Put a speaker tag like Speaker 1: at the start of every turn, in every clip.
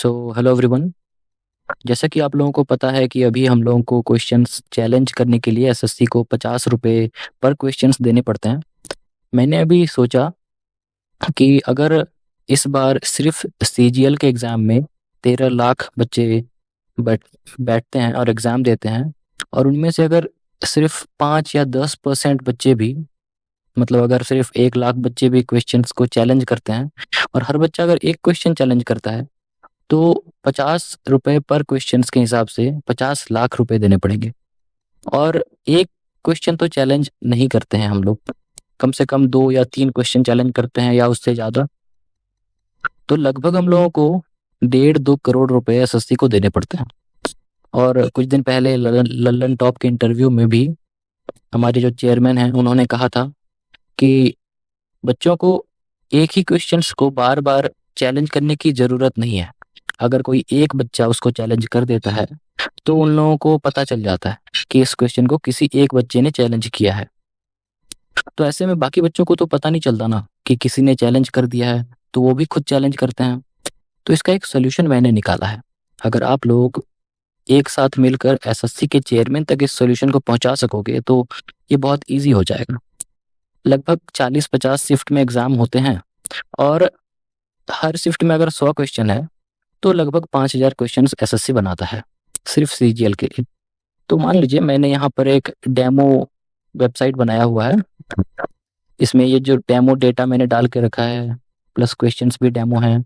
Speaker 1: Hello everyone. जैसा कि आप लोगों को पता है कि अभी हम लोगों को क्वेश्चंस चैलेंज करने के लिए एसएससी को 50 रुपये पर क्वेश्चंस देने पड़ते हैं। मैंने अभी सोचा कि अगर इस बार सिर्फ सीजीएल के एग्ज़ाम में 13 लाख बच्चे बैठ बैठते हैं और एग्ज़ाम देते हैं, और उनमें से अगर सिर्फ 5 या 10% बच्चे भी, मतलब अगर सिर्फ 1 लाख बच्चे भी क्वेश्चंस को चैलेंज करते हैं, और हर बच्चा अगर एक क्वेश्चन चैलेंज करता है, तो 50 रुपए पर क्वेश्चंस के हिसाब से 50 लाख रुपए देने पड़ेंगे। और एक क्वेश्चन तो चैलेंज नहीं करते हैं हम लोग, कम से कम 2 या 3 क्वेश्चन चैलेंज करते हैं या उससे ज़्यादा। तो लगभग हम लोगों को 1.5-2 करोड़ रुपए एसएससी को देने पड़ते हैं। और कुछ दिन पहले लल्लन टॉप के इंटरव्यू में भी हमारे जो चेयरमैन हैं उन्होंने कहा था कि बच्चों को एक ही क्वेश्चंस को बार बार चैलेंज करने की ज़रूरत नहीं है। अगर कोई एक बच्चा उसको चैलेंज कर देता है तो उन लोगों को पता चल जाता है कि इस क्वेश्चन को किसी एक बच्चे ने चैलेंज किया है। तो ऐसे में बाकी बच्चों को तो पता नहीं चलता ना कि किसी ने चैलेंज कर दिया है, तो वो भी खुद चैलेंज करते हैं। तो इसका एक सोल्यूशन मैंने निकाला है। अगर आप लोग एक साथ मिलकर एसएससी के चेयरमैन तक इस सोल्यूशन को पहुंचा सकोगे तो ये बहुत ईजी हो जाएगा। लगभग 40-50 शिफ्ट में एग्जाम होते हैं, और हर शिफ्ट में अगर 100 क्वेश्चन है तो लगभग 5,000 क्वेश्चन एसएससी बनाता है सिर्फ सीजीएल के लिए। तो मान लीजिए मैंने यहाँ पर एक डेमो वेबसाइट बनाया हुआ है। इसमें ये जो डेमो डेटा मैंने डाल के रखा है, प्लस क्वेश्चंस भी डेमो हैं,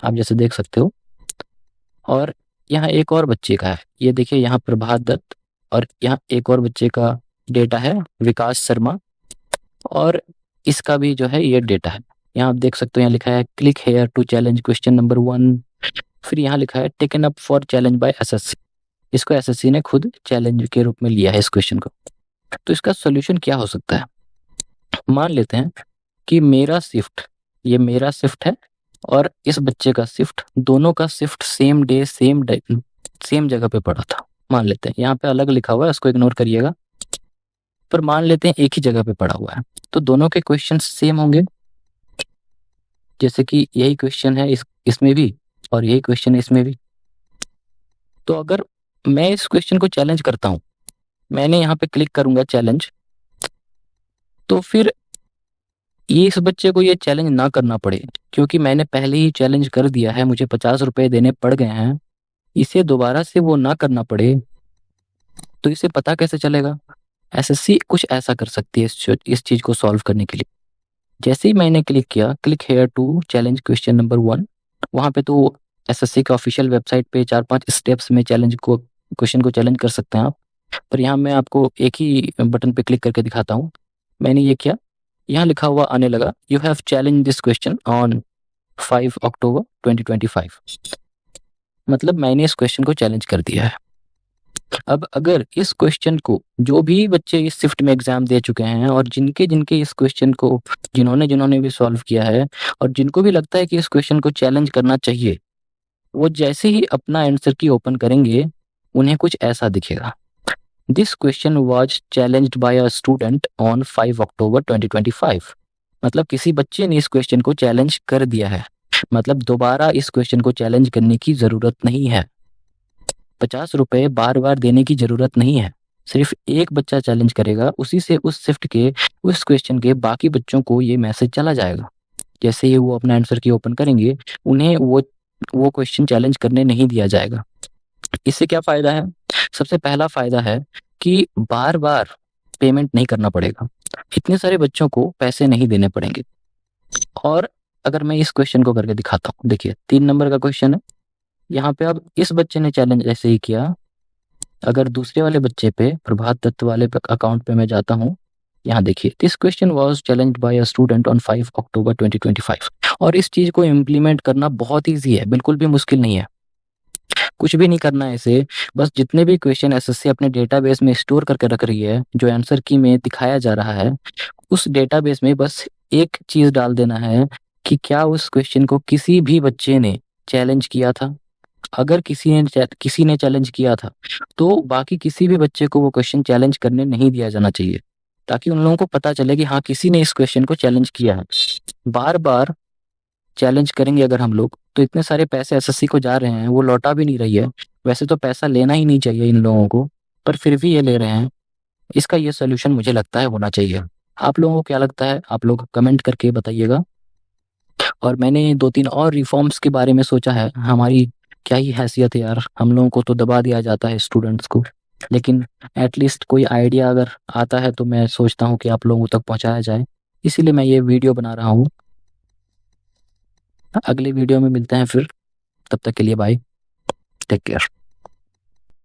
Speaker 1: आप जैसे देख सकते हो। और यहाँ एक और बच्चे का है, ये देखिए यहाँ प्रभात दत्त, और यहाँ एक और बच्चे का डेटा है विकास शर्मा, और इसका भी जो है ये डेटा है। यहाँ आप देख सकते हो, यहाँ लिखा है click here to challenge question number 1। फिर यहाँ लिखा है taken up for challenge by SSC. इसको एसएससी ने खुद चैलेंज के रूप में लिया है इस क्वेश्चन को। तो इसका सोल्यूशन क्या हो सकता है? मान लेते हैं कि ये मेरा शिफ्ट है और इस बच्चे का शिफ्ट, दोनों का शिफ्ट सेम डे सेम जगह पे पड़ा था। मान लेते हैं यहाँ पे अलग लिखा हुआ है, उसको इग्नोर करिएगा, पर मान लेते हैं एक ही जगह पे पड़ा हुआ है, तो दोनों के क्वेश्चन सेम होंगे। जैसे कि यही क्वेश्चन है इसमें भी, और यही क्वेश्चन है इसमें भी। तो अगर मैं इस क्वेश्चन को चैलेंज करता हूं, मैंने यहाँ पे क्लिक करूंगा चैलेंज, तो फिर ये इस बच्चे को ये चैलेंज ना करना पड़े, क्योंकि मैंने पहले ही चैलेंज कर दिया है, मुझे 50 रुपए देने पड़ गए हैं, इसे दोबारा से वो ना करना पड़े। तो इसे पता कैसे चलेगा? एसएससी कुछ ऐसा कर सकती है इस चीज को सॉल्व करने के लिए। जैसे ही मैंने क्लिक किया click here to challenge question number 1, वहां पे तो एसएससी के ऑफिशियल वेबसाइट पे 4-5 स्टेप्स में क्वेश्चन को चैलेंज कर सकते हैं आप, पर यहाँ मैं आपको एक ही बटन पे क्लिक करके दिखाता हूँ। मैंने ये किया, यहाँ लिखा हुआ आने लगा you have challenge this question on 5 October 2025। मतलब मैंने इस क्वेश्चन को चैलेंज कर दिया है। अब अगर इस क्वेश्चन को जो भी बच्चे इस शिफ्ट में एग्जाम दे चुके हैं, और जिनके जिनके इस क्वेश्चन को जिन्होंने भी सॉल्व किया है, और जिनको भी लगता है कि इस क्वेश्चन को चैलेंज करना चाहिए, वो जैसे ही अपना आंसर की ओपन करेंगे उन्हें कुछ ऐसा दिखेगा, this question was challenged by a student on 5 October 2025। मतलब किसी बच्चे ने इस क्वेश्चन को चैलेंज कर दिया है, मतलब दोबारा इस क्वेश्चन को चैलेंज करने की जरूरत नहीं है। 50 रुपए बार बार देने की जरूरत नहीं है। सिर्फ एक बच्चा चैलेंज करेगा, उसी से उस शिफ्ट के उस क्वेश्चन के बाकी बच्चों को ये मैसेज चला जाएगा। जैसे ही वो अपना आंसर की ओपन करेंगे, उन्हें वो क्वेश्चन चैलेंज करने नहीं दिया जाएगा। इससे क्या फायदा है? सबसे पहला फायदा है कि बार बार पेमेंट नहीं करना पड़ेगा, इतने सारे बच्चों को पैसे नहीं देने पड़ेंगे। और अगर मैं इस क्वेश्चन को करके दिखाता हूँ, देखिए 3 नंबर का क्वेश्चन है। यहाँ पे अब इस बच्चे ने चैलेंज ऐसे ही किया। अगर दूसरे वाले बच्चे पे, प्रभात दत्त वाले अकाउंट पे मैं जाता हूँ, यहाँ देखिए this question was challenged by a student on 5 October 2025। और इस चीज को इम्प्लीमेंट करना बहुत ईजी है, बिल्कुल भी मुश्किल नहीं है। कुछ भी नहीं करना है इसे, बस जितने भी क्वेश्चन एसएससी अपने डेटाबेस में स्टोर करके रख रही है, जो आंसर की में दिखाया जा रहा है, उस डेटाबेस में बस एक चीज डाल देना है कि क्या उस क्वेश्चन को किसी भी बच्चे ने चैलेंज किया था। अगर किसी ने चैलेंज किया था, तो बाकी किसी भी बच्चे को वो क्वेश्चन चैलेंज करने नहीं दिया जाना चाहिए, ताकि उन लोगों को पता चले कि हाँ किसी ने इस क्वेश्चन को चैलेंज किया है। बार बार चैलेंज करेंगे अगर हम लोग, तो इतने सारे पैसे एसएससी को जा रहे हैं, वो लौटा भी नहीं रही है। वैसे तो पैसा लेना ही नहीं चाहिए इन लोगों को, पर फिर भी ये ले रहे हैं। इसका ये सोल्यूशन मुझे लगता है होना चाहिए। आप लोगों को क्या लगता है? आप लोग कमेंट करके बताइएगा। और मैंने 2-3 और रिफॉर्म्स के बारे में सोचा है। हमारी क्या ही हैसियत है यार, हम लोगों को तो दबा दिया जाता है स्टूडेंट्स को। लेकिन एटलीस्ट कोई आइडिया अगर आता है तो मैं सोचता हूँ कि आप लोगों तक पहुँचाया जाए, इसीलिए मैं ये वीडियो बना रहा हूँ। अगले वीडियो में मिलते हैं फिर, तब तक के लिए बाय, टेक केयर।